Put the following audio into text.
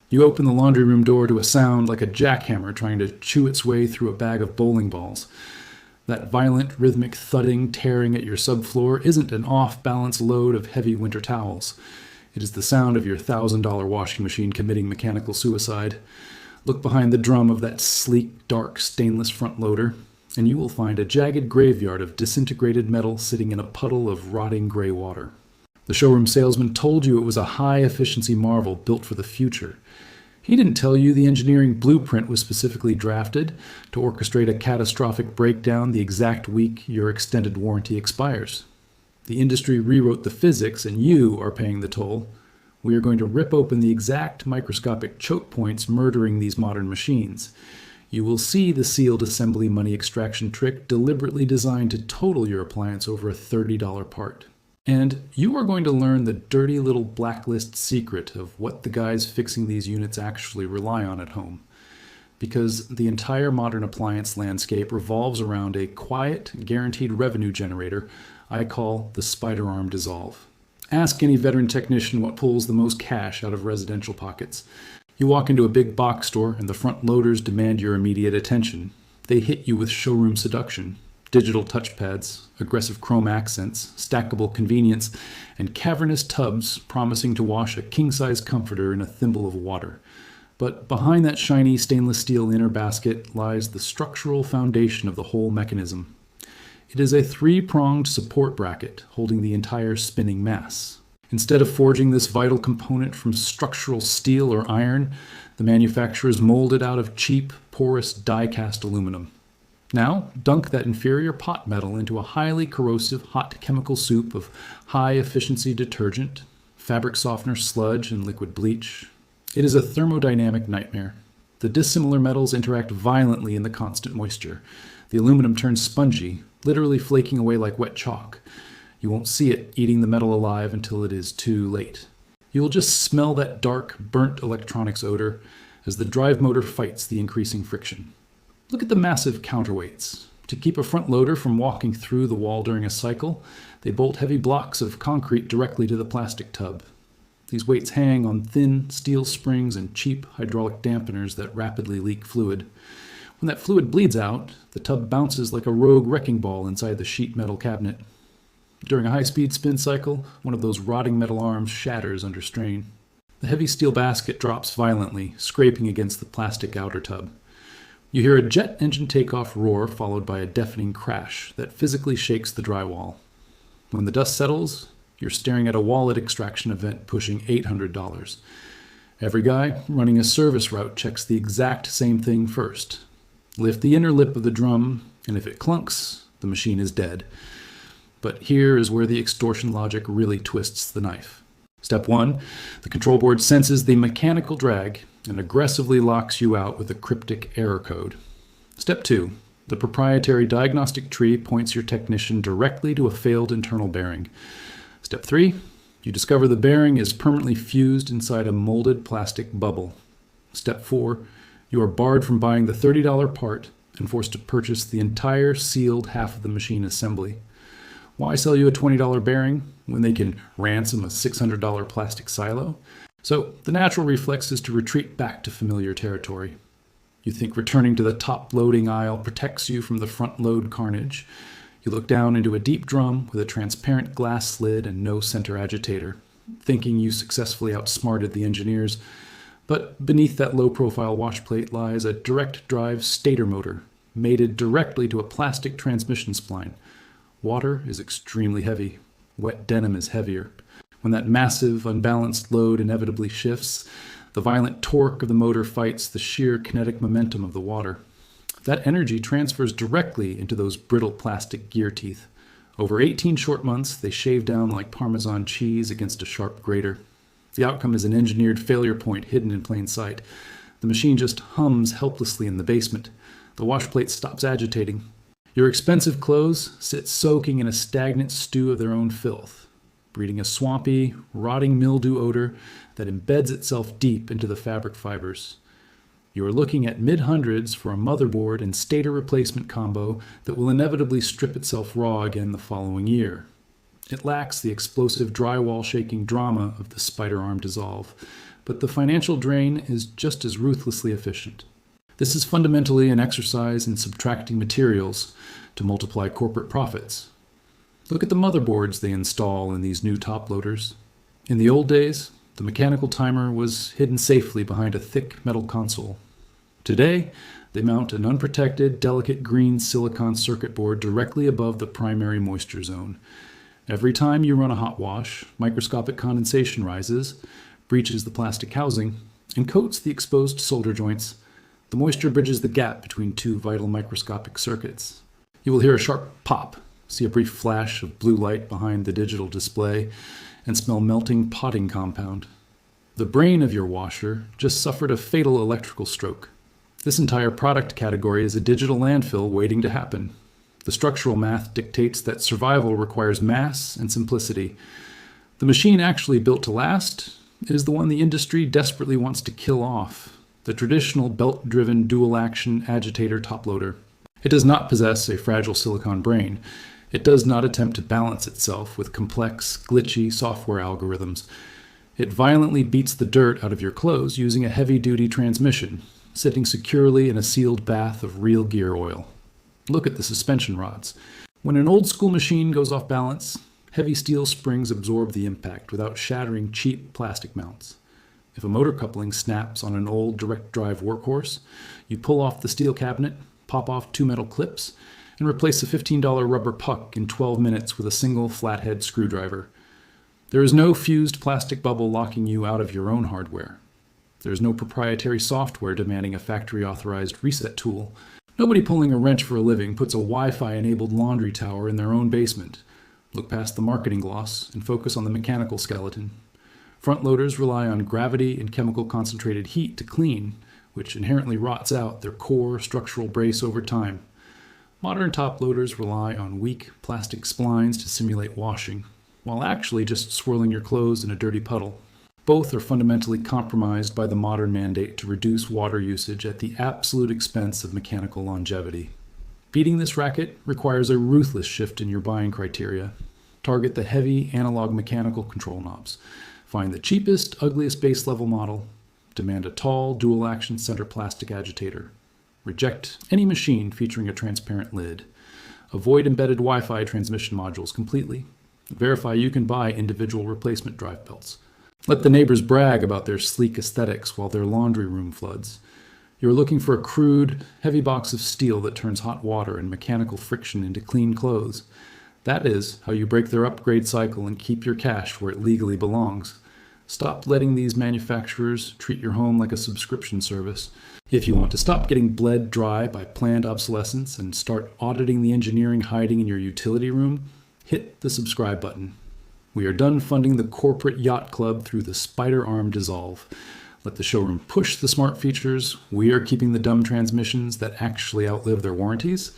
You open the laundry room door to a sound like a jackhammer trying to chew its way through a bag of bowling balls. That violent, rhythmic thudding tearing at your subfloor isn't an off-balance load of heavy winter towels. It is the sound of your $1,000 washing machine committing mechanical suicide. Look behind the drum of that sleek, dark, stainless front loader, and you will find a jagged graveyard of disintegrated metal sitting in a puddle of rotting gray water. The showroom salesman told you it was a high-efficiency marvel built for the future. He didn't tell you the engineering blueprint was specifically drafted to orchestrate a catastrophic breakdown the exact week your extended warranty expires. The industry rewrote the physics, and you are paying the toll. We are going to rip open the exact microscopic choke points murdering these modern machines. You will see the sealed assembly money extraction trick deliberately designed to total your appliance over a $30 part. And you are going to learn the dirty little blacklist secret of what the guys fixing these units actually rely on at home. Because the entire modern appliance landscape revolves around a quiet, guaranteed revenue generator I call the spider arm dissolve. Ask any veteran technician what pulls the most cash out of residential pockets. You walk into a big box store and the front loaders demand your immediate attention. They hit you with showroom seduction, digital touchpads, aggressive chrome accents, stackable convenience, and cavernous tubs promising to wash a king-size comforter in a thimble of water. But behind that shiny stainless steel inner basket lies the structural foundation of the whole mechanism. It is a three-pronged support bracket holding the entire spinning mass. Instead of forging this vital component from structural steel or iron, the manufacturers mold it out of cheap, porous die-cast aluminum. Now, dunk that inferior pot metal into a highly corrosive hot chemical soup of high-efficiency detergent, fabric softener sludge, and liquid bleach. It is a thermodynamic nightmare. The dissimilar metals interact violently in the constant moisture. The aluminum turns spongy, literally flaking away like wet chalk. You won't see it eating the metal alive until it is too late. You will just smell that dark, burnt electronics odor as the drive motor fights the increasing friction. Look at the massive counterweights. To keep a front loader from walking through the wall during a cycle, they bolt heavy blocks of concrete directly to the plastic tub. These weights hang on thin steel springs and cheap hydraulic dampeners that rapidly leak fluid. When that fluid bleeds out, the tub bounces like a rogue wrecking ball inside the sheet metal cabinet. During a high-speed spin cycle, one of those rotting metal arms shatters under strain. The heavy steel basket drops violently, scraping against the plastic outer tub. You hear a jet engine takeoff roar followed by a deafening crash that physically shakes the drywall. When the dust settles, you're staring at a wallet extraction event pushing $800. Every guy running a service route checks the exact same thing first. Lift the inner lip of the drum, and if it clunks, the machine is dead. But here is where the extortion logic really twists the knife. Step 1, the control board senses the mechanical drag and aggressively locks you out with a cryptic error code. Step 2, the proprietary diagnostic tree points your technician directly to a failed internal bearing. Step 3, you discover the bearing is permanently fused inside a molded plastic bubble. Step 4, you are barred from buying the $30 part and forced to purchase the entire sealed half of the machine assembly. Why sell you a $20 bearing when they can ransom a $600 plastic silo? So the natural reflex is to retreat back to familiar territory. You think returning to the top loading aisle protects you from the front load carnage. You look down into a deep drum with a transparent glass lid and no center agitator, thinking you successfully outsmarted the engineers. But beneath that low-profile washplate lies a direct drive stator motor, mated directly to a plastic transmission spline. Water is extremely heavy. Wet denim is heavier. When that massive, unbalanced load inevitably shifts, the violent torque of the motor fights the sheer kinetic momentum of the water. That energy transfers directly into those brittle plastic gear teeth. Over 18 short months, they shave down like Parmesan cheese against a sharp grater. The outcome is an engineered failure point hidden in plain sight. The machine just hums helplessly in the basement. The washplate stops agitating. Your expensive clothes sit soaking in a stagnant stew of their own filth, breeding a swampy, rotting mildew odor that embeds itself deep into the fabric fibers. You are looking at mid-hundreds for a motherboard and stator replacement combo that will inevitably strip itself raw again the following year. It lacks the explosive drywall-shaking drama of the spider arm dissolve, but the financial drain is just as ruthlessly efficient. This is fundamentally an exercise in subtracting materials to multiply corporate profits. Look at the motherboards they install in these new top loaders. In the old days, the mechanical timer was hidden safely behind a thick metal console. Today, they mount an unprotected, delicate green silicon circuit board directly above the primary moisture zone. Every time you run a hot wash, microscopic condensation rises, breaches the plastic housing, and coats the exposed solder joints. The moisture bridges the gap between two vital microscopic circuits. You will hear a sharp pop, see a brief flash of blue light behind the digital display, and smell melting potting compound. The brain of your washer just suffered a fatal electrical stroke. This entire product category is a digital landfill waiting to happen. The structural math dictates that survival requires mass and simplicity. The machine actually built to last is the one the industry desperately wants to kill off, the traditional belt-driven dual-action agitator top-loader. It does not possess a fragile silicon brain. It does not attempt to balance itself with complex, glitchy software algorithms. It violently beats the dirt out of your clothes using a heavy-duty transmission, sitting securely in a sealed bath of real gear oil. Look at the suspension rods. When an old-school machine goes off balance, heavy steel springs absorb the impact without shattering cheap plastic mounts. If a motor coupling snaps on an old direct-drive workhorse, you pull off the steel cabinet, pop off 2 metal clips, and replace a $15 rubber puck in 12 minutes with a single flathead screwdriver. There is no fused plastic bubble locking you out of your own hardware. There is no proprietary software demanding a factory-authorized reset tool. Nobody pulling a wrench for a living puts a Wi-Fi-enabled laundry tower in their own basement. Look past the marketing gloss and focus on the mechanical skeleton. Front loaders rely on gravity and chemical concentrated heat to clean, which inherently rots out their core structural brace over time. Modern top loaders rely on weak plastic splines to simulate washing, while actually just swirling your clothes in a dirty puddle. Both are fundamentally compromised by the modern mandate to reduce water usage at the absolute expense of mechanical longevity. Beating this racket requires a ruthless shift in your buying criteria. Target the heavy analog mechanical control knobs. Find the cheapest, ugliest base level model. Demand a tall, dual-action center plastic agitator. Reject any machine featuring a transparent lid. Avoid embedded Wi-Fi transmission modules completely. Verify you can buy individual replacement drive belts. Let the neighbors brag about their sleek aesthetics while their laundry room floods. You're looking for a crude, heavy box of steel that turns hot water and mechanical friction into clean clothes. That is how you break their upgrade cycle and keep your cash where it legally belongs. Stop letting these manufacturers treat your home like a subscription service. If you want to stop getting bled dry by planned obsolescence and start auditing the engineering hiding in your utility room, hit the subscribe button. We are done funding the corporate yacht club through the spider arm dissolve. Let the showroom push the smart features. We are keeping the dumb transmissions that actually outlive their warranties.